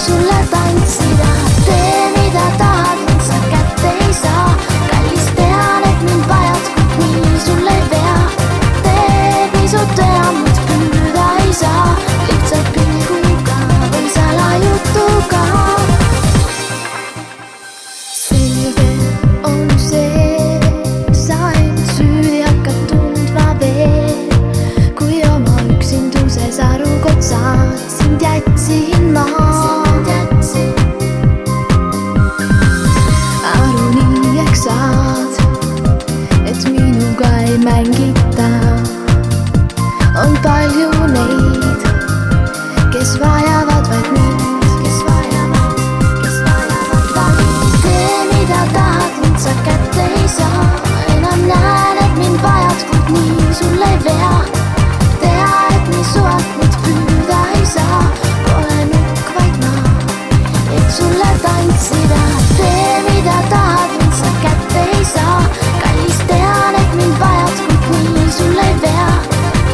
sulle tantsida. Tee mida tahad, mind sa kätte ei saa. Kallis tean, et mind vajad, kuid nii sul ei pea. Tee pisut enam, et püüda ei saa. Lihtsalt pilguga või salajutuga. Selge on see, sa end süüdi hakkad tundma veel. Kui oma üksinduses aruga otsad, sind jätsin ma. Aru nii ehk saad, et minuga ei mängita. On palju neid, kes vajavad vaid mind. Tee mida tahad, mind sa kätte ei saa. Enam näen, et mind vajad, kuid nii sul ei vea. Teha, et nii suvalt mind püüda ei saa. Pole nukk, vaid ma, et sulle tantsida. Tee mida tahad, mind sa kätte ei saa. Kallis tean, et mind vajad, kuid nii sul ei vea.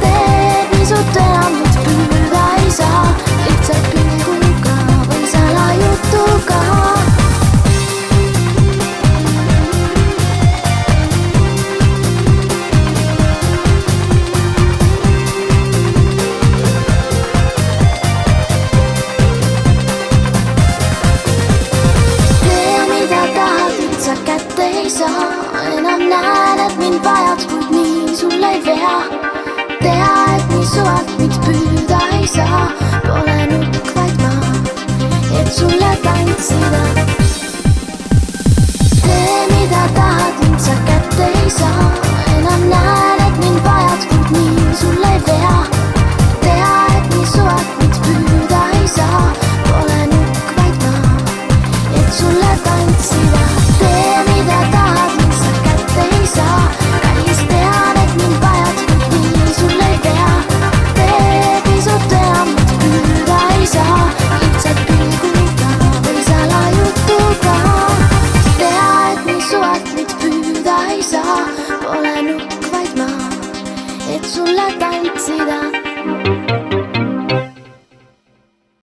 Tee pisut enam, et püüda ei saa. Lihtsalt pilguga või salajutuga. Enam näen, et mind vajad, kuid nii sul ei vea. Teha, et nii suvalt mind püüda ei saa. Pole nukk, vaid ma, et sulle tantsida.